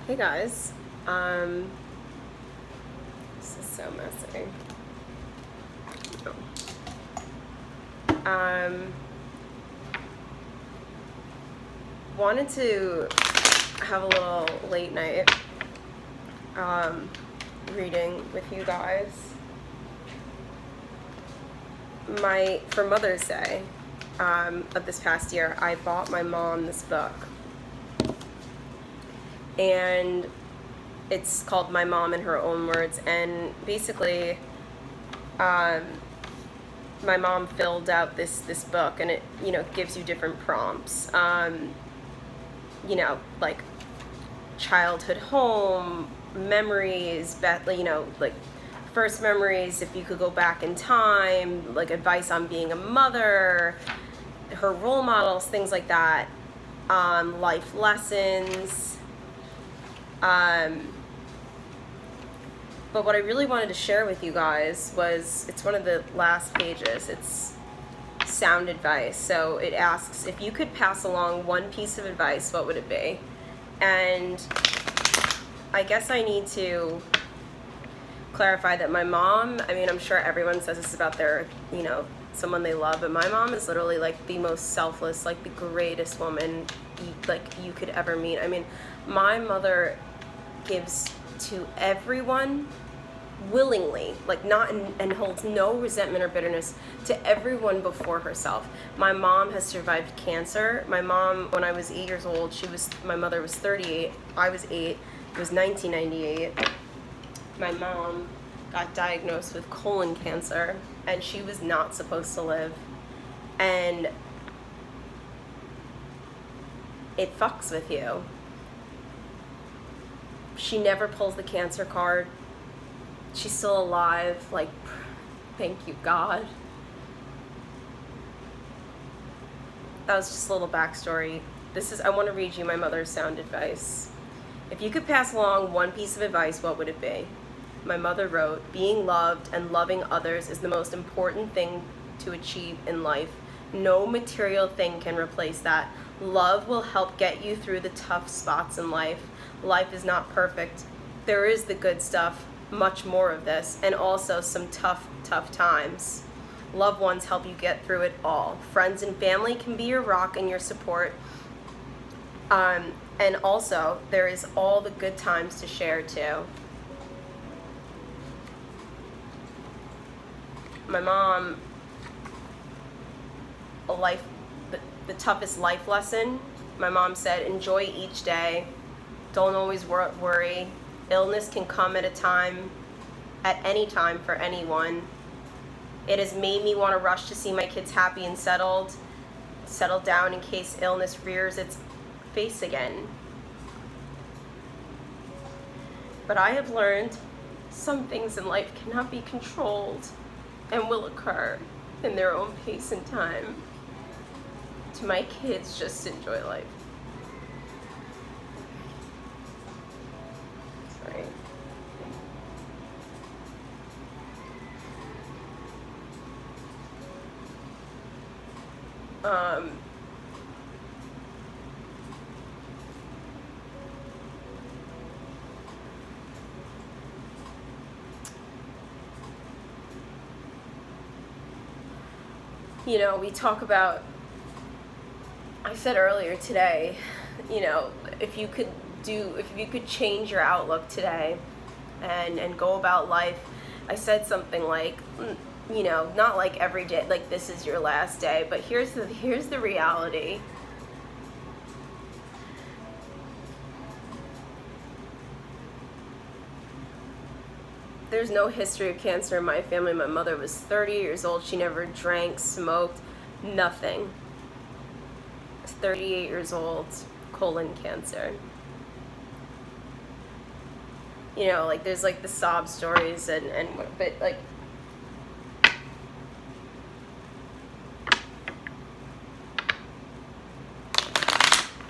Hey guys, this is so messy. Wanted to have a little late night reading with you guys. For Mother's Day of this past year, I bought my mom this book. And it's called My Mom in Her Own Words, and basically my mom filled out this book, and it gives you different prompts, like childhood home memories, like first memories, if you could go back in time, like advice on being a mother, her role models, things like that, life lessons. But what I really wanted to share with you guys was, it's one of the last pages, it's sound advice. So it asks, if you could pass along one piece of advice, what would it be? And I guess I need to clarify that my mom, I'm sure everyone says this about their, someone they love, but my mom is literally like the most selfless, like the greatest woman you could ever meet. My mother gives to everyone willingly, like not and holds no resentment or bitterness to everyone before herself. My mom has survived cancer. My mom, when I was 8 years old, my mother was 38, I was 8, it was 1998. My mom got diagnosed with colon cancer, and she was not supposed to live. And it fucks with you. She never pulls the cancer card. She's still alive. Like, thank you, God. That was just a little backstory. I want to read you my mother's sound advice. If you could pass along one piece of advice, what would it be? My mother wrote, being loved and loving others is the most important thing to achieve in life. No material thing can replace that. Love will help get you through the tough spots in life. Life is not perfect. There is the good stuff, much more of this, and also some tough times. Loved ones help you get through it all. Friends and family can be your rock and your support. And also, there is all the good times to share too. My mom, the toughest life lesson, my mom said, enjoy each day. Don't always worry. Illness can come at any time for anyone. It has made me want to rush to see my kids happy and settle down in case illness rears its face again. But I have learned some things in life cannot be controlled and will occur in their own pace and time. To my kids, just enjoy life. Sorry. We talk about, I said earlier today, if you could change your outlook today and go about life, I said something like, not like every day, like this is your last day, but here's the reality. There's no history of cancer in my family. My mother was 30 years old. She never drank, smoked, nothing. 38 years old, colon cancer. There's like the sob stories but like,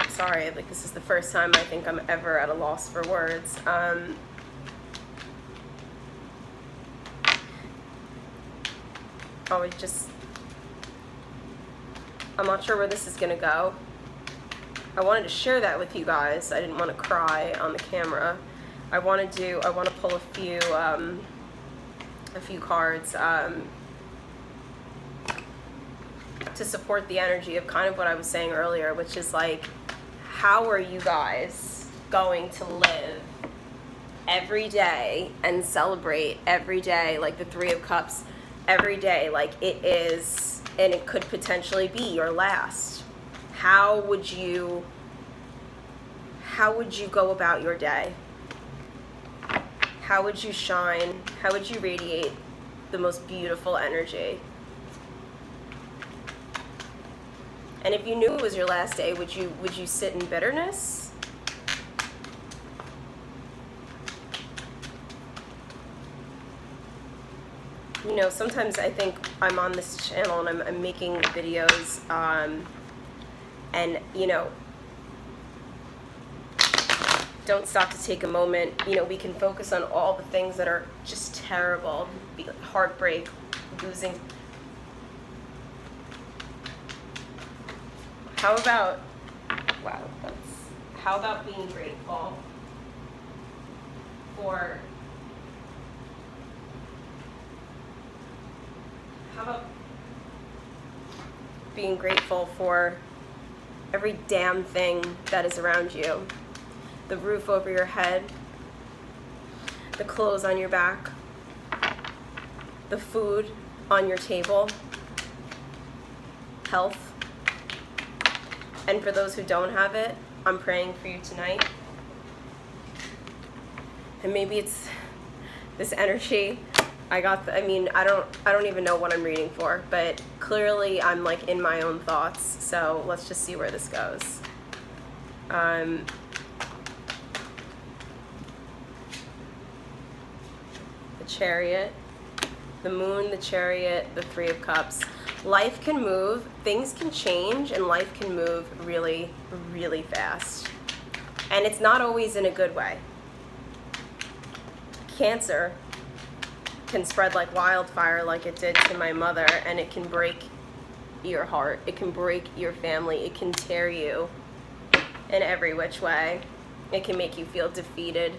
sorry, like this is the first time I think I'm ever at a loss for words. I'm not sure where this is gonna go, I wanted to share that with you guys. I didn't want to cry on the camera. I want to pull a few cards to support the energy of kind of what I was saying earlier, which is like, how are you guys going to live every day and celebrate every day, like the Three of Cups, every day like it is, and it could potentially be your last? How would you go about your day? How would you shine? How would you radiate the most beautiful energy? And if you knew it was your last day, would you sit in bitterness? You know, sometimes I think I'm on this channel and I'm making videos, and you know, don't stop to take a moment. You know, we can focus on all the things that are just terrible, heartbreak, losing. How about, wow, how about being grateful for, how about being grateful for every damn thing that is around you? The roof over your head, the clothes on your back, the food on your table, health. And for those who don't have it, I'm praying for you tonight. And maybe it's this energy. I don't even know what I'm reading for, but clearly I'm like in my own thoughts. So let's just see where this goes. The Chariot, the Moon, the Chariot, the Three of Cups. Life can move, things can change, and life can move really, really fast. And it's not always in a good way. Cancer can spread like wildfire, like it did to my mother, and it can break your heart. It can break your family. It can tear you in every which way. It can make you feel defeated.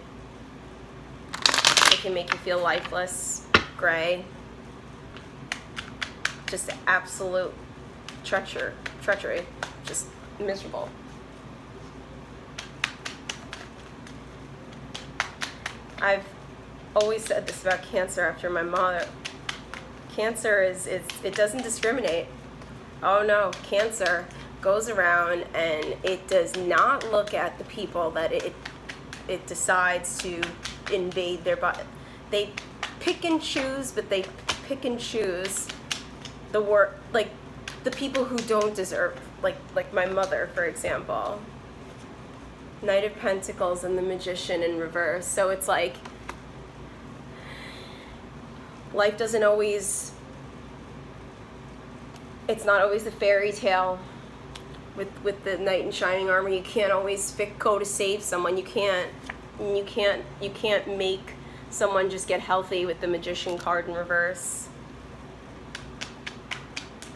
It can make you feel lifeless, gray. Just absolute treachery, just miserable. I've always said this about Cancer after my mother. Cancer it doesn't discriminate. Oh no, Cancer goes around and it does not look at the people that it decides to invade their body. They pick and choose, but they pick and choose like the people who don't deserve, like my mother, for example. Knight of Pentacles and the Magician in reverse. So it's like life doesn't always, it's not always a fairy tale with the knight in shining armor. You can't always go to save someone. You can't make someone just get healthy with the Magician card in reverse.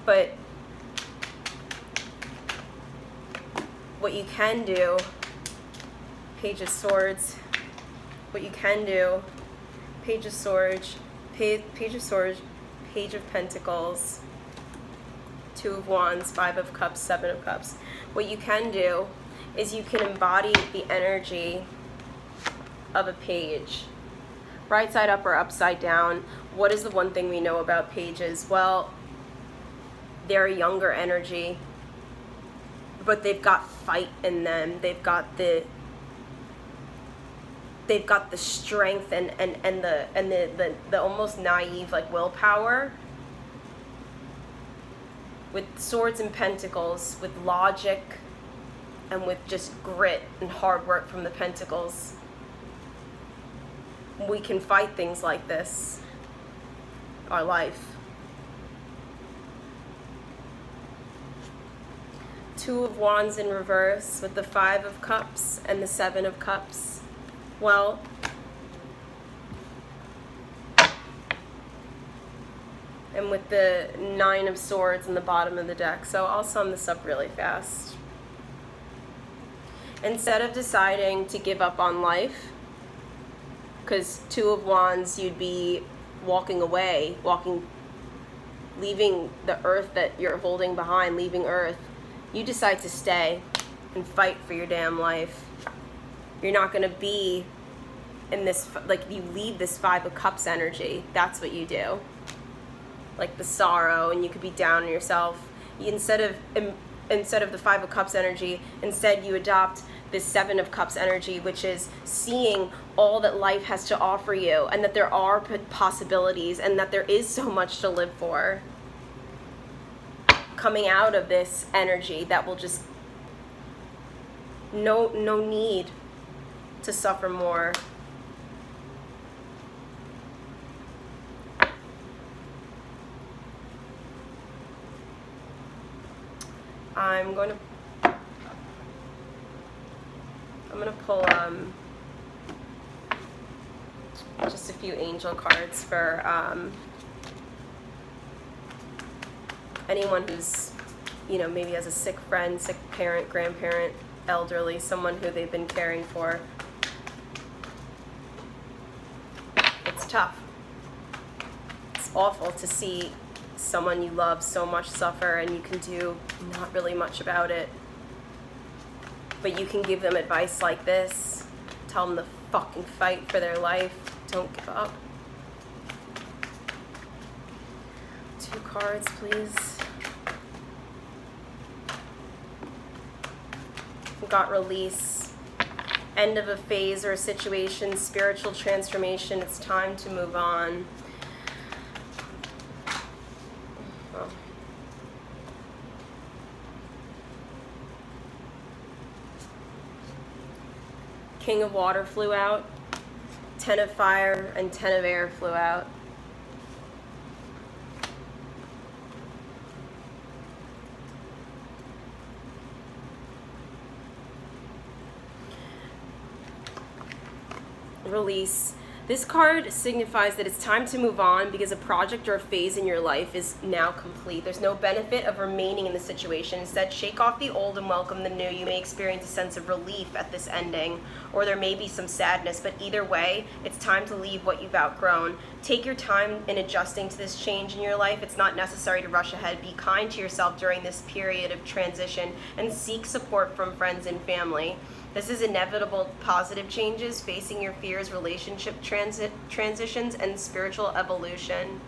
But what you can do, Page of Swords, what you can do, Page of Swords, Page of Pentacles, Two of Wands, Five of Cups, Seven of Cups. What you can do is you can embody the energy of a page. Right side up or upside down. What is the one thing we know about pages? Well, they're a younger energy, but they've got fight in them. They've got the strength and the almost naive like willpower. With swords and pentacles, with logic, and with just grit and hard work from the pentacles, we can fight things like this, our life. Two of Wands in reverse with the Five of Cups and the Seven of Cups. Well, and with the Nine of Swords in the bottom of the deck. So I'll sum this up really fast. Instead of deciding to give up on life, because Two of Wands, you'd be walking away, leaving the earth that you're holding behind, leaving Earth. You decide to stay and fight for your damn life. You're not going to be in this, like, you leave this Five of Cups energy. That's what you do. Like the sorrow, and you could be down on yourself. Instead of the Five of Cups energy, instead you adopt this Seven of Cups energy, which is seeing all that life has to offer you, and that there are possibilities, and that there is so much to live for. Coming out of this energy that will just no need to suffer more. I'm going to pull just a few angel cards for anyone who's, you know, maybe has a sick friend, sick parent, grandparent, elderly, someone who they've been caring for. It's tough. It's awful to see someone you love so much suffer, and you can do not really much about it. But you can give them advice like this. Tell them to fucking fight for their life. Don't give up. 2 cards, please. We got release. End of a phase or a situation. Spiritual transformation. It's time to move on. King of Water flew out, 10 of Fire and 10 of Air flew out. Release. This card signifies that it's time to move on because a project or a phase in your life is now complete. There's no benefit of remaining in the situation. Instead, shake off the old and welcome the new. You may experience a sense of relief at this ending, or there may be some sadness, but either way, it's time to leave what you've outgrown. Take your time in adjusting to this change in your life. It's not necessary to rush ahead. Be kind to yourself during this period of transition and seek support from friends and family. This is inevitable positive changes, facing your fears, relationship transitions, and spiritual evolution.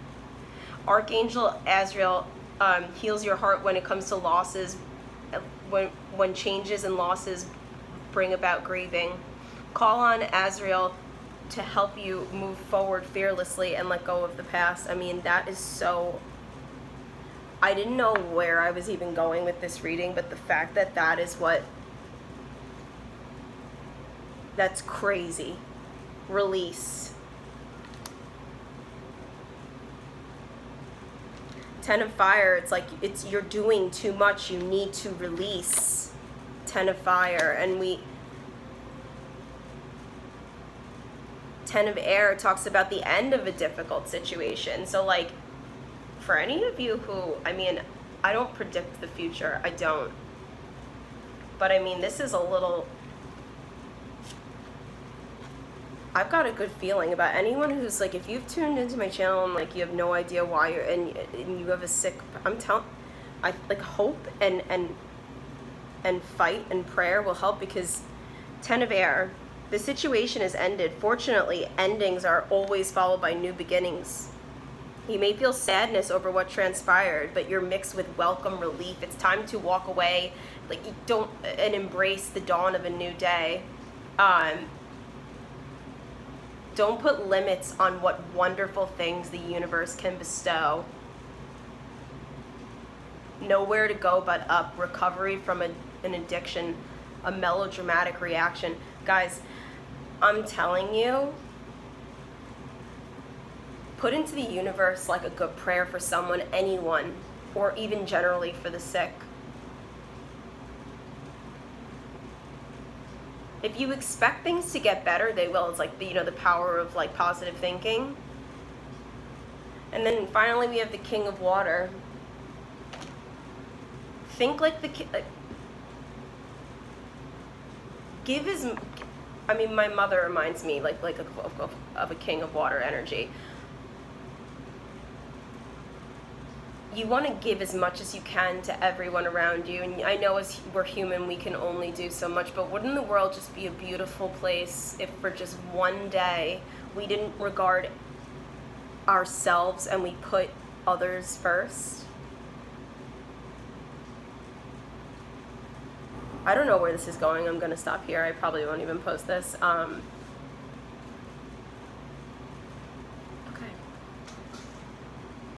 Archangel Azrael heals your heart when it comes to losses, when changes and losses bring about grieving. Call on Azrael to help you move forward fearlessly and let go of the past. I mean, that is so... I didn't know where I was even going with this reading, but the fact that that is what... That's crazy. Release. 10 of Fire, it's like you're doing too much. You need to release. 10 of Fire. And 10 of Air talks about the end of a difficult situation. So like, for any of you who, I mean, I don't predict the future. I don't. But I mean, this is a little... I've got a good feeling about anyone who's like, if you've tuned into my channel and like you have no idea why you're and you have a sick, I like hope and fight and prayer will help, because 10 of Air, the situation is ended. Fortunately, endings are always followed by new beginnings. You may feel sadness over what transpired, but you're mixed with welcome relief. It's time to walk away, like and embrace the dawn of a new day. Don't put limits on what wonderful things the universe can bestow. Nowhere to go but up. Recovery from an addiction, a melodramatic reaction. Guys, I'm telling you, put into the universe like a good prayer for someone, anyone, or even generally for the sick. If you expect things to get better, they will. It's like the power of like positive thinking. And then finally we have the King of Water. Think like give as, I mean, my mother reminds me like of a king of water energy. You want to give as much as you can to everyone around you, and I know as we're human we can only do so much, but wouldn't the world just be a beautiful place if for just one day we didn't regard ourselves and we put others first? I don't know where this is going. I'm going to stop here. I probably won't even post this.